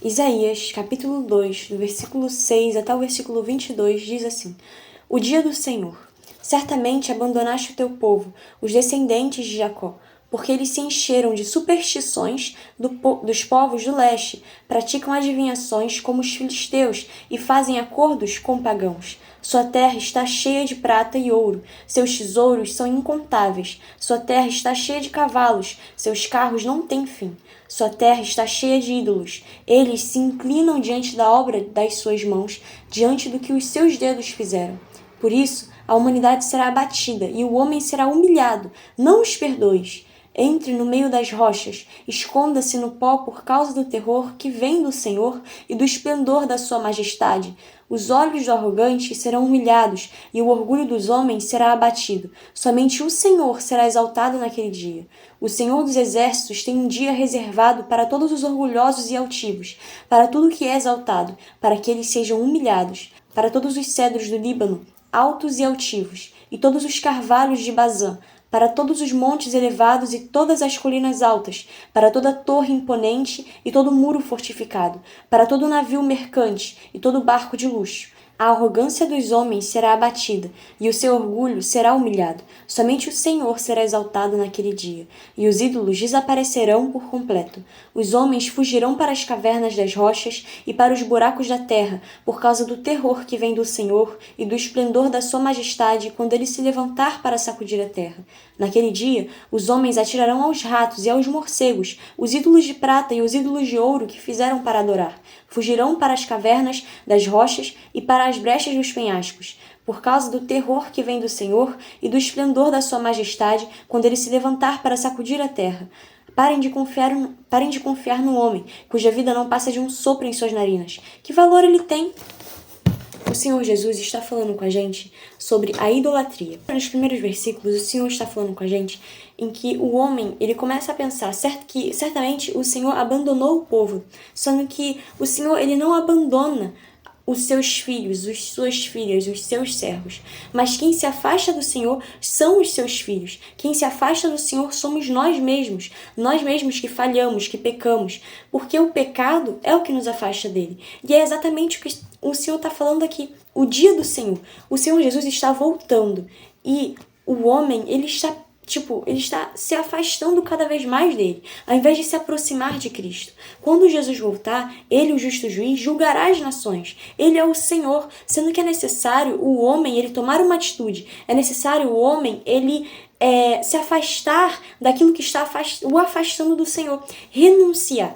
Isaías, capítulo 2, do versículo 6 até o versículo 22, diz assim: O dia do Senhor. Certamente abandonaste o teu povo, os descendentes de Jacó, porque eles se encheram de superstições dos povos do leste, praticam adivinhações como os filisteus e fazem acordos com pagãos. Sua terra está cheia de prata e ouro, seus tesouros são incontáveis. Sua terra está cheia de cavalos, seus carros não têm fim. Sua terra está cheia de ídolos. Eles se inclinam diante da obra das suas mãos, diante do que os seus dedos fizeram. Por isso, a humanidade será abatida e o homem será humilhado. Não os perdoes. Entre no meio das rochas, esconda-se no pó por causa do terror que vem do Senhor e do esplendor da sua majestade. Os olhos do arrogante serão humilhados e o orgulho dos homens será abatido. Somente o Senhor será exaltado naquele dia. O Senhor dos Exércitos tem um dia reservado para todos os orgulhosos e altivos, para tudo que é exaltado, para que eles sejam humilhados, para todos os cedros do Líbano, altos e altivos, e todos os carvalhos de Bazã, para todos os montes elevados e todas as colinas altas, para toda torre imponente e todo muro fortificado, para todo navio mercante e todo barco de luxo. A arrogância dos homens será abatida, e o seu orgulho será humilhado. Somente o Senhor será exaltado naquele dia, e os ídolos desaparecerão por completo. Os homens fugirão para as cavernas das rochas e para os buracos da terra, por causa do terror que vem do Senhor e do esplendor da sua majestade quando ele se levantar para sacudir a terra. Naquele dia, os homens atirarão aos ratos e aos morcegos, os ídolos de prata e os ídolos de ouro que fizeram para adorar. Fugirão para as cavernas das rochas e para as brechas dos penhascos, por causa do terror que vem do Senhor e do esplendor da sua majestade quando ele se levantar para sacudir a terra. Parem de confiar no homem, cuja vida não passa de um sopro em suas narinas. Que valor ele tem? O Senhor Jesus está falando com a gente sobre a idolatria. Nos primeiros versículos, o Senhor está falando com a gente em que o homem, ele começa a pensar que certamente o Senhor abandonou o povo, sendo que o Senhor, ele não abandona os seus filhos, as suas filhas, os seus servos. Mas quem se afasta do Senhor são os seus filhos. Quem se afasta do Senhor somos nós mesmos que falhamos, que pecamos, porque o pecado é o que nos afasta dele. E é exatamente o que o Senhor está falando aqui. O dia do Senhor. O Senhor Jesus está voltando e o homem, ele está se afastando cada vez mais dele, ao invés de se aproximar de Cristo. Quando Jesus voltar, ele, o justo juiz, julgará as nações. Ele é o Senhor, sendo que é necessário o homem ele tomar uma atitude. É necessário o homem ele se afastar daquilo que está o afastando do Senhor. Renunciar.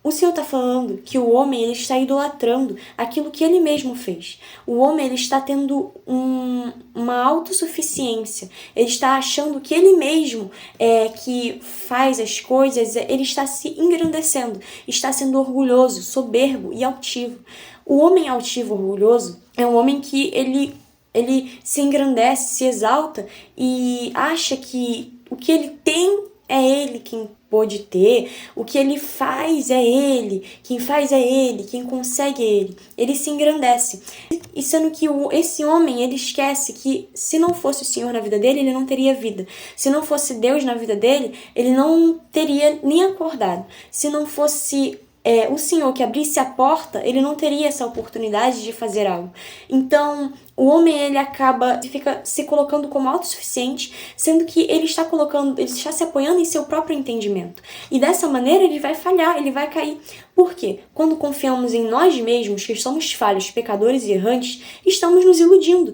O Senhor está falando que o homem ele está idolatrando aquilo que ele mesmo fez. O homem ele está tendo uma autossuficiência. Ele está achando que ele mesmo que faz as coisas, ele está se engrandecendo, está sendo orgulhoso, soberbo e altivo. O homem altivo, orgulhoso, é um homem que ele se engrandece, se exalta e acha que o que ele tem é ele quem pode ter, o que ele faz é ele, quem faz é ele, quem consegue é ele. Ele se engrandece. E sendo que esse homem, ele esquece que se não fosse o Senhor na vida dele, ele não teria vida. Se não fosse Deus na vida dele, ele não teria nem acordado. Se não fosse o Senhor que abrisse a porta, ele não teria essa oportunidade de fazer algo. Então, o homem ele fica se colocando como autossuficiente, sendo que ele está se apoiando em seu próprio entendimento. E dessa maneira ele vai falhar, ele vai cair. Por quê? Quando confiamos em nós mesmos, que somos falhos, pecadores e errantes, estamos nos iludindo.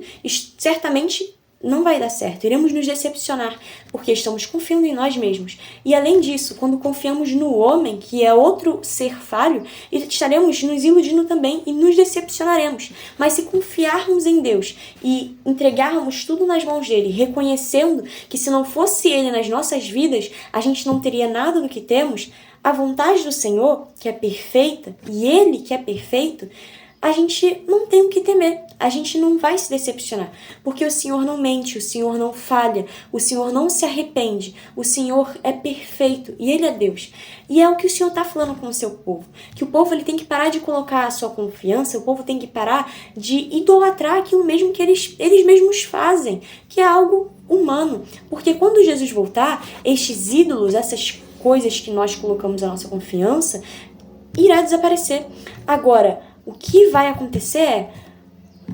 Certamente não vai dar certo, iremos nos decepcionar, porque estamos confiando em nós mesmos. E além disso, quando confiamos no homem, que é outro ser falho, estaremos nos iludindo também e nos decepcionaremos. Mas se confiarmos em Deus e entregarmos tudo nas mãos dele, reconhecendo que se não fosse ele nas nossas vidas, a gente não teria nada do que temos, a vontade do Senhor, que é perfeita, e ele que é perfeito, a gente não tem o que temer, a gente não vai se decepcionar, porque o Senhor não mente, o Senhor não falha, o Senhor não se arrepende, o Senhor é perfeito e Ele é Deus. E é o que o Senhor está falando com o seu povo, que o povo ele tem que parar de colocar a sua confiança, o povo tem que parar de idolatrar aquilo mesmo que eles mesmos fazem, que é algo humano, porque quando Jesus voltar, estes ídolos, essas coisas que nós colocamos a nossa confiança, irá desaparecer. Agora, o que vai acontecer é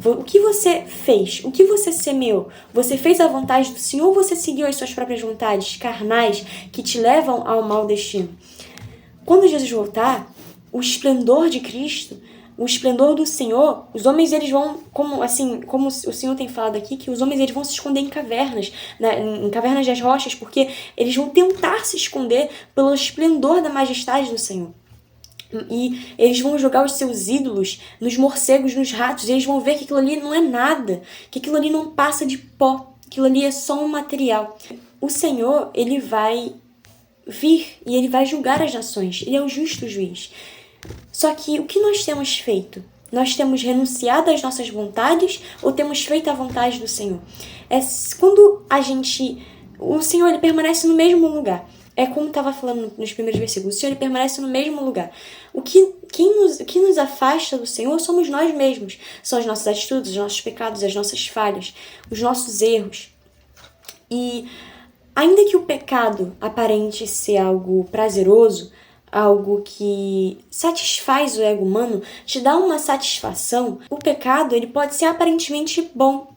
o que você fez, o que você semeou. Você fez a vontade do Senhor ou você seguiu as suas próprias vontades carnais que te levam ao mau destino? Quando Jesus voltar, o esplendor de Cristo, o esplendor do Senhor, os homens eles vão, como o Senhor tem falado aqui, que os homens eles vão se esconder em cavernas, em cavernas das rochas, porque eles vão tentar se esconder pelo esplendor da majestade do Senhor. E eles vão jogar os seus ídolos nos morcegos, nos ratos, e eles vão ver que aquilo ali não é nada, que aquilo ali não passa de pó, aquilo ali é só um material. O Senhor, ele vai vir e ele vai julgar as nações, ele é o justo juiz. Só que o que nós temos feito? Nós temos renunciado às nossas vontades ou temos feito a vontade do Senhor? Quando o Senhor ele permanece no mesmo lugar. É como estava falando nos primeiros versículos. O Senhor ele permanece no mesmo lugar. O que nos afasta do Senhor somos nós mesmos. São as nossas atitudes, os nossos pecados, as nossas falhas, os nossos erros. E ainda que o pecado aparente ser algo prazeroso, algo que satisfaz o ego humano, te dá uma satisfação, o pecado ele pode ser aparentemente bom,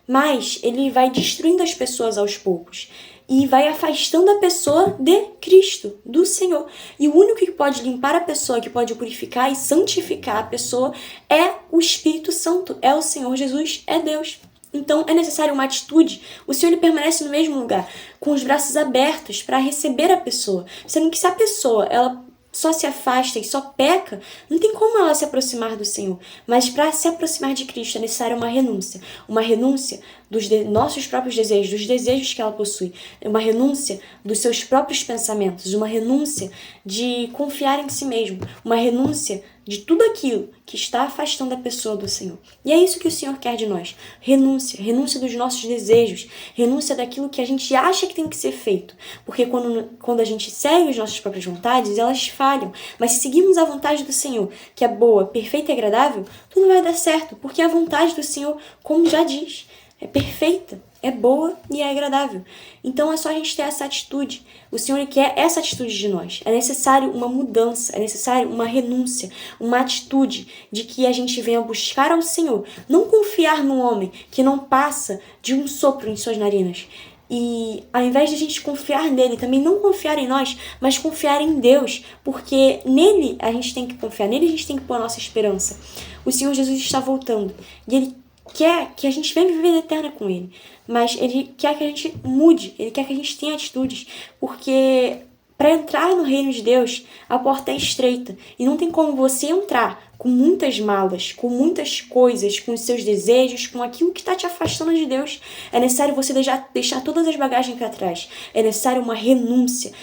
mas ele vai destruindo as pessoas aos poucos e vai afastando a pessoa de Cristo, do Senhor. E o único que pode limpar a pessoa, que pode purificar e santificar a pessoa é o Espírito Santo, é o Senhor Jesus, é Deus. Então é necessário uma atitude. O Senhor ele permanece no mesmo lugar, com os braços abertos para receber a pessoa. Sendo que se a pessoa ela só se afasta e só peca, não tem como ela se aproximar do Senhor. Mas para se aproximar de Cristo é necessária uma renúncia. Uma renúncia dos nossos próprios desejos, dos desejos que ela possui. Uma renúncia dos seus próprios pensamentos. Uma renúncia de confiar em si mesmo. Uma renúncia de tudo aquilo que está afastando a pessoa do Senhor. E é isso que o Senhor quer de nós. Renúncia. Renúncia dos nossos desejos. Renúncia daquilo que a gente acha que tem que ser feito. Porque quando a gente segue as nossas próprias vontades, elas falham. Mas se seguirmos a vontade do Senhor, que é boa, perfeita e agradável, tudo vai dar certo. Porque a vontade do Senhor, como já diz, é perfeita, é boa e é agradável. Então é só a gente ter essa atitude. O Senhor quer essa atitude de nós. É necessário uma mudança, é necessário uma renúncia, uma atitude de que a gente venha buscar ao Senhor. Não confiar no homem que não passa de um sopro em suas narinas. E ao invés de a gente confiar nele, também não confiar em nós, mas confiar em Deus. Porque nele a gente tem que confiar, nele a gente tem que pôr a nossa esperança. O Senhor Jesus está voltando e Ele quer que a gente venha viver eterna com Ele. Mas Ele quer que a gente mude, Ele quer que a gente tenha atitudes. Porque para entrar no reino de Deus, a porta é estreita. E não tem como você entrar com muitas malas, com muitas coisas, com os seus desejos, com aquilo que está te afastando de Deus. É necessário você deixar todas as bagagens para trás. É necessário uma renúncia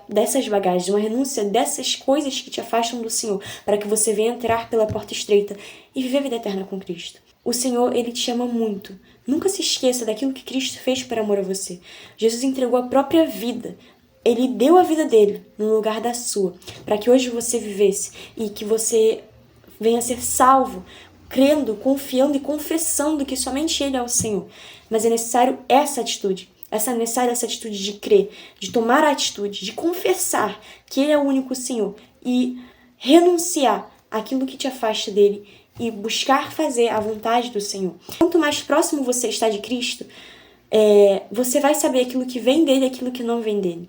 dessas bagagens, uma renúncia dessas coisas que te afastam do Senhor, para que você venha entrar pela porta estreita e viver a vida eterna com Cristo. O Senhor, Ele te ama muito. Nunca se esqueça daquilo que Cristo fez por amor a você. Jesus entregou a própria vida. Ele deu a vida dele no lugar da sua, para que hoje você vivesse e que você venha a ser salvo, crendo, confiando e confessando que somente Ele é o Senhor. Mas é necessário essa atitude. É necessária essa atitude de crer, de tomar a atitude, de confessar que Ele é o único Senhor e renunciar àquilo que te afasta dele e buscar fazer a vontade do Senhor. Quanto mais próximo você está de Cristo, você vai saber aquilo que vem dele e aquilo que não vem dele.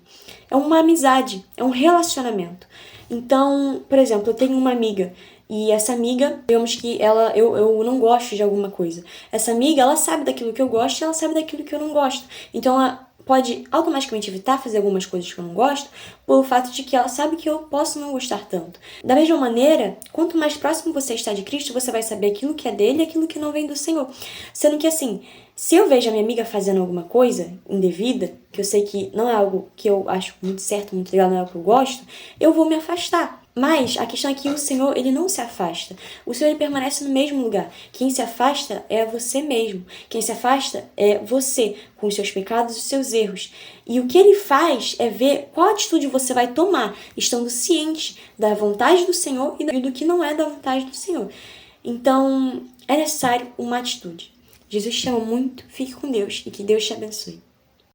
É uma amizade, é um relacionamento. Então, por exemplo, eu tenho uma amiga e essa amiga, digamos que eu não gosto de alguma coisa. Essa amiga, ela sabe daquilo que eu gosto e ela sabe daquilo que eu não gosto. Então, ela pode automaticamente evitar fazer algumas coisas que eu não gosto pelo fato de que ela sabe que eu posso não gostar tanto. Da mesma maneira, quanto mais próximo você está de Cristo, você vai saber aquilo que é dele e aquilo que não vem do Senhor. Sendo que assim, se eu vejo a minha amiga fazendo alguma coisa indevida, que eu sei que não é algo que eu acho muito certo, muito legal, não é algo que eu gosto, eu vou me afastar. Mas a questão é que o Senhor, Ele não se afasta. O Senhor, Ele permanece no mesmo lugar. Quem se afasta é você mesmo. Quem se afasta é você, com os seus pecados e os seus erros. E o que Ele faz é ver qual atitude você vai tomar, estando ciente da vontade do Senhor e do que não é da vontade do Senhor. Então, é necessário uma atitude. Jesus te ama muito, fique com Deus e que Deus te abençoe.